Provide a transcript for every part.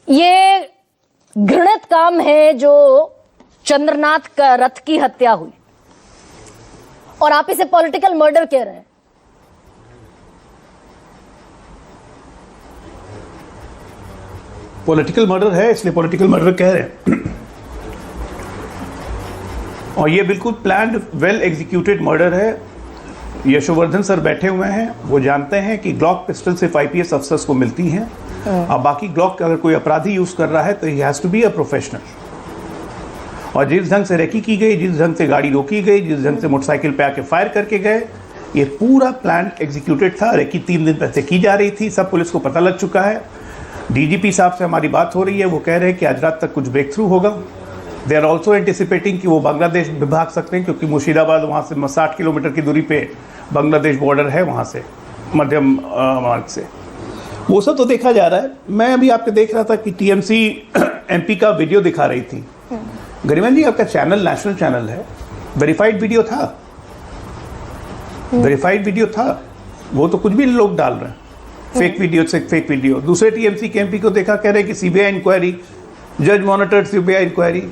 ये घृणित काम है जो चंद्रनाथ का रथ की हत्या हुई और आप इसे पॉलिटिकल मर्डर कह रहे हैं। पॉलिटिकल मर्डर है, इसलिए पॉलिटिकल मर्डर कह रहे हैं। और ये बिल्कुल प्लान्ड, वेल एग्जीक्यूटेड मर्डर है। यशोवर्धन सर बैठे हुए हैं, वो जानते हैं कि ग्लॉक पिस्टल सिर्फ आईपीएस अफसर्स को मिलती हैं। अब बाकी ग्लॉक अगर कोई अपराधी यूज कर रहा है तो he has to be a professional. और जिस ढंग से रेकी की गई, जिस ढंग से गाड़ी रोकी गई, जिस ढंग से मोटरसाइकिल पे आके फायर करके गए, ये पूरा प्लान एग्जीक्यूटेड था। रेकी 3 दिन पहले की जा रही थी, सब पुलिस को पता लग चुका है। डीजीपी साहब से हमारी बात हो रही है, वो कह रहे हैं कि आज रात तक कुछ ब्रेक थ्रू होगा। दे आर ऑल्सो एंटिसिपेटिंग कि वो बांग्लादेश भी भाग सकते हैं, क्योंकि मुर्शिदाबाद वहाँ से 60 किलोमीटर की दूरी पे बांग्लादेश बॉर्डर है, वहाँ से मध्यम मार्ग से। वो सब तो देखा जा रहा है। मैं अभी आपको देख रहा था कि टीएमसी एमपी का वीडियो दिखा रही थी। गरिमा जी, आपका चैनल नेशनल चैनल है, वेरीफाइड वीडियो था, वेरीफाइड वीडियो था। वो तो कुछ भी लोग डाल रहे हैं, फेक वीडियो से फेक वीडियो। दूसरे टीएमसी के एमपी को देखा, कह रहे कि सीबीआई इंक्वायरी, जज मॉनिटर्ड सीबीआई इंक्वायरी।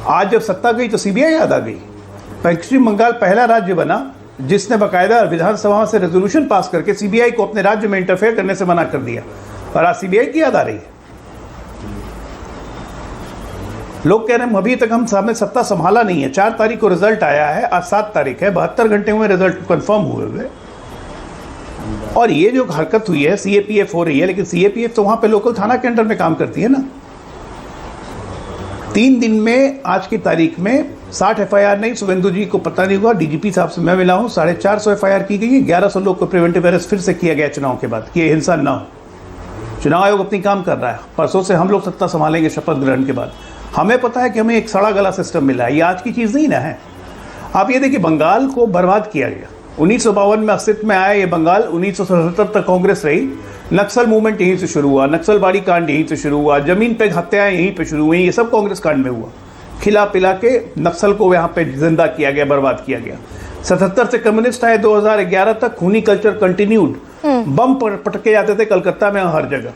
आज जब सत्ता गई तो सीबीआई याद आ गई। पश्चिम बंगाल पहला राज्य बना जिसने बाकायदा विधानसभा से रेजोल्यूशन पास करके सीबीआई को अपने राज्य में इंटरफेयर करने से मना कर दिया, और आज सीबीआई की याद आ रही है। लोग कह रहे हैं अभी तक हम सामने सत्ता संभाला नहीं है। 4 तारीख को रिजल्ट आया है, आज 7 तारीख है, 72 घंटे हुए रिजल्ट कंफर्म हुए हुए। और ये जो हरकत हुई है, सीएपीएफ हो रही है, लेकिन सीएपीएफ तो वहां पे लोकल थाना के अंडर में काम करती है ना। 3 दिन में, आज की तारीख में 60 एफआईआर नहीं, शुभेंदु जी को पता नहीं हुआ, डीजीपी साहब से मैं मिला हूं, 450 एफआईआर की गई है। 1100 लोग को प्रिवेंटिव अरेस्ट फिर से किया गया चुनाव के बाद, कि हिंसा न हो। चुनाव आयोग अपनी काम कर रहा है। परसों से हम लोग सत्ता संभालेंगे शपथ ग्रहण के बाद। हमें पता है कि हमें एक सड़ा गला सिस्टम मिला है, ये आज की चीज़ नहीं ना है। आप ये देखिए, बंगाल को बर्बाद किया गया। 1952 में अस्तित्व में आया ये बंगाल, 1977 तक कांग्रेस रही। नक्सल मूवमेंट यहीं से शुरू हुआ, नक्सलवाड़ी कांड यहीं से शुरू हुआ, जमीन पे हत्याएं यहीं पे शुरू हुई, ये सब कांग्रेस कांड में हुआ। खिला पिला के नक्सल को यहाँ पे जिंदा किया गया, बर्बाद किया गया। 77 से कम्युनिस्ट आए, 2011 तक खूनी कल्चर कंटिन्यूड। बम पटके जाते थे कलकत्ता में हर जगह।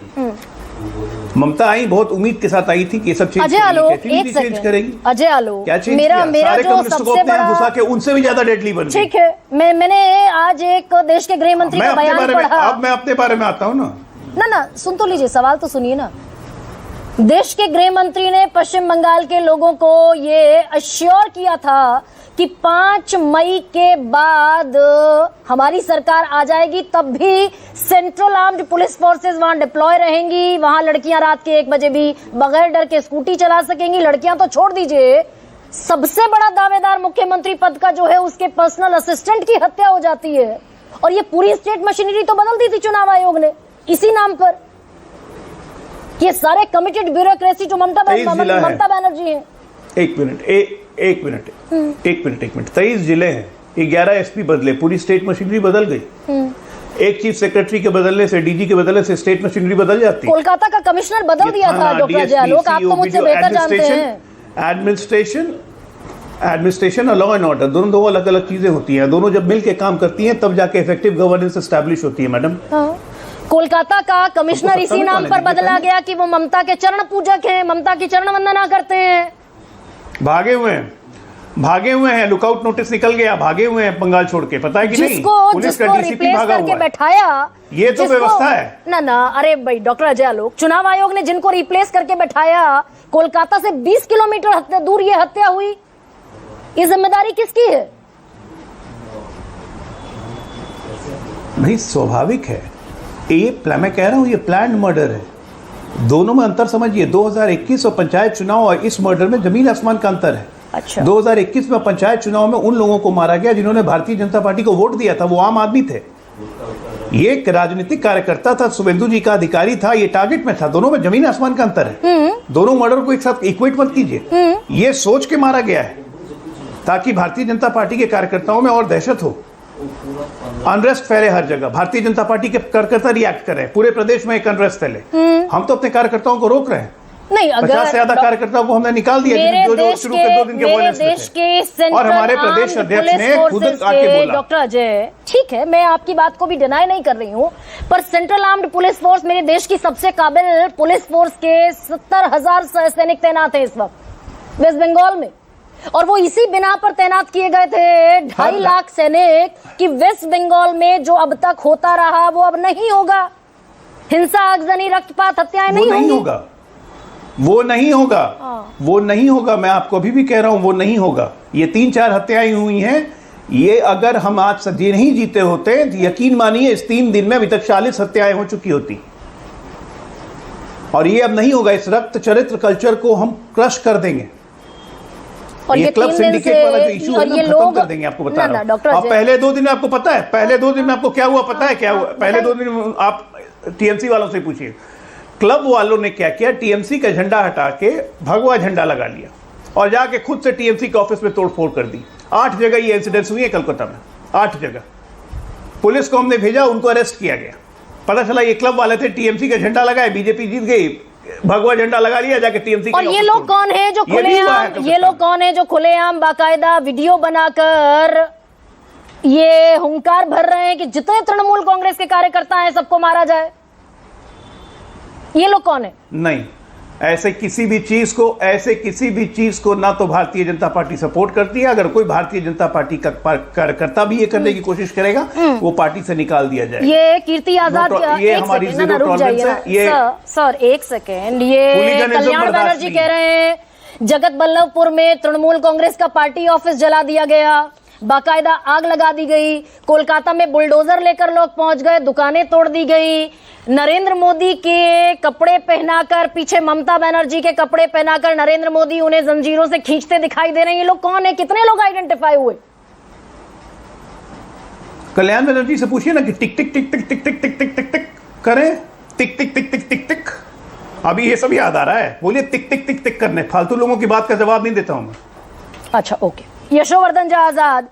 ममता आई, बहुत उम्मीद के साथ आई थी कि ये सब चेंज अजय आलोक, चेंज करेगी। अजय आलोक, क्या चेंज मेरा जो सबसे बड़ा घुसा के उनसे भी ज्यादा डेडली बन गई। ठीक है, मैंने आज एक देश के गृह मंत्री का बयान पढ़ा। अब मैं अपने बारे में आता हूँ ना, सुन तो लीजिए, सवाल तो सुनिए ना। देश के गृह मंत्री ने पश्चिम बंगाल के लोगों को ये अश्योर किया था कि 5 मई के बाद हमारी सरकार आ जाएगी, तब भी सेंट्रल आर्म्ड पुलिस फोर्सेस वहां डिप्लॉय रहेंगी। वहां लड़कियां रात के 1 बजे भी बगैर डर के स्कूटी चला सकेंगी। लड़कियां तो छोड़ दीजिए, सबसे बड़ा दावेदार मुख्यमंत्री पद का जो है, उसके पर्सनल असिस्टेंट की हत्या हो जाती है। और ये पूरी स्टेट मशीनरी तो बदल दी थी चुनाव आयोग ने इसी नाम पर। ये सारे कमिटेड ब्यूरोक्रेसी जो ममता बनर्जी है। एक मिनट 23 जिले हैं, 11 एसपी बदले, पूरी स्टेट मशीनरी बदल गई। एक चीफ सेक्रेटरी के बदलने से, डीजी के बदलने से स्टेट मशीनरी बदल जाती है। कोलकाता का कमिश्नर बदल दिया था डॉक्टर अजय आलोक, आप तो मुझसे बेहतर जानते हैं। एडमिनिस्ट्रेशन और लॉ एंड ऑर्डर दोनों 2 अलग अलग चीजें होती हैं। दोनों जब मिलकर काम करती हैं तब जाके इफेक्टिव गवर्नेंस एस्टैब्लिश होती है मैडम। कोलकाता का कमिश्नर इसी नाम पर बदला गया कि वो ममता के चरण पूजक हैं, ममता की चरण वंदना करते हैं। भागे हुए हैं, लुकआउट नोटिस निकल गया, भागे हुए हैं बंगाल छोड़ के, पता है कि नहीं? पुलिस का डीसीपी भागा हुआ है। बैठाया, ये तो व्यवस्था है ना। अरे भाई डॉक्टर अजय आलोक, चुनाव आयोग ने जिनको रिप्लेस करके बैठाया, कोलकाता से 20 किलोमीटर दूर ये हत्या हुई, ये जिम्मेदारी किसकी है? नहीं, स्वाभाविक है ये। मैं कह रहा हूं ये प्लान्ड मर्डर है। दोनों में अंतर समझिए। 2021 और पंचायत चुनाव और इस मर्डर में जमीन आसमान का अंतर है। अच्छा। 2021 में पंचायत चुनाव में उन लोगों को मारा गया जिन्होंने भारतीय जनता पार्टी को वोट दिया था, वो आम आदमी थे। ये एक राजनीतिक कार्यकर्ता था, शुभेंदु जी का अधिकारी था, ये टारगेट में था। दोनों में जमीन आसमान का अंतर है। दोनों मर्डर को एक साथ इक्वेट मत कीजिए। ये सोच के मारा गया है ताकि भारतीय जनता पार्टी के कार्यकर्ताओं में और दहशत हो, अनरेस्ट फैले हर जगह, भारतीय जनता पार्टी के कार्यकर्ता रिएक्ट कर रहे हैं, पूरे प्रदेश में एक अनरेस्ट फैले। हम तो अपने कार्यकर्ताओं को रोक रहे हैं। नहीं, अगर 50 से ज्यादा कार्यकर्ता को हमने निकाल दिया मेरे जो देश शुरू के 2 दिन के मेरे वायलेंस में देश थे। के सेंट्रल और हमारे प्रदेश अध्यक्ष ने खुद आके बोला। डॉक्टर अजय, ठीक है, मैं आपकी बात को भी डिनाई नहीं कर रही हूँ, पर सेंट्रल आर्म्ड पुलिस फोर्स मेरे देश की सबसे काबिल पुलिस फोर्स के 70,000 सैनिक तैनात हैं इस वक्त वेस्ट बंगाल में, और वो इसी बिना पर तैनात किए गए थे 2.5 लाख सैनिक कि वेस्ट बंगाल में जो अब तक होता रहा वो अब नहीं होगा। हिंसा, आगजनी, रक्तपात, हत्याएं नहीं होंगी। होगा, वो नहीं होगा, वो नहीं होगा। मैं आपको अभी भी कह रहा हूं वो नहीं होगा। ये 3-4 हत्याएं हुई हैं, ये अगर हम आज सदी नहीं जीते होते तो यकीन मानिए इस 3 दिन में अभी तक 40 हत्याएं हो चुकी होती। और ये अब नहीं होगा। इस रक्त चरित्र कल्चर को हम क्रश कर देंगे। और ये क्लब 3 दिन सिंडिकेट वाला जो इशू है ना, खत्म कर देंगे। आपको बता रहा हूं। अब पहले 2 दिन में आपको पता है, पहले 2 दिन में आपको क्या हुआ पता है? क्या हुआ पहले 2 दिन में? आप टीएमसी वालों से पूछिए। क्लब वालों ने क्या किया, टीएमसी का झंडा हटा के भगवा झंडा लगा लिया और जाके खुद से टीएमसी के ऑफिस में तोड़फोड़ कर दी। 8 जगह ये इंसिडेंट्स हुई है कलकत्ता में, 8 जगह। पुलिस को हमने भेजा, उनको अरेस्ट किया गया। पता चला ये क्लब वाले थे, टीएमसी का झंडा लगाए, बीजेपी जीत गई, भगवा झंडा लगा लिया जाके टीएमसी। और ये लोग कौन है जो खुलेआम, ये लोग कौन है जो खुलेआम बाकायदा वीडियो बनाकर ये हुंकार भर रहे हैं कि जितने तृणमूल कांग्रेस के कार्यकर्ता हैं सबको मारा जाए? ये लोग कौन है? नहीं, ऐसे किसी भी चीज को ना तो भारतीय जनता पार्टी सपोर्ट करती है। अगर कोई भारतीय जनता पार्टी का कार्यकर्ता भी ये करने की कोशिश करेगा वो पार्टी से निकाल दिया जाएगा। ये कीर्ति आजाद, ये हमारी जीरो टॉलरेंस है। ये सर एक सेकेंड, ये कल्याण बनर्जी कह रहे हैं जगत बल्लभपुर में तृणमूल कांग्रेस का पार्टी ऑफिस जला दिया गया, बाकायदा आग लगा दी गई, कोलकाता में बुलडोजर लेकर लोग पहुंच गए, दुकानें तोड़ दी गई, नरेंद्र मोदी के कपड़े पहनाकर, पीछे ममता बनर्जी के कपड़े पहनाकर नरेंद्र मोदी उन्हें जंजीरों से खींचते दिखाई दे रहे हैं। ये लोग कौन है? कितने लोग आइडेंटिफाई हुए? कल्याण बनर्जी से पूछिए ना कि टिक टिक टिक टिक टिक टिक टिक टिक टिक टिक करें, टिक टिक टिक टिक टिक टिक। अभी ये सब याद आ रहा है, बोलिए टिक टिक टिक टिक करने। फालतू लोगों की बात का जवाब नहीं देता हूं मैं। अच्छा, ओके। यशोवर्धन झा आजाद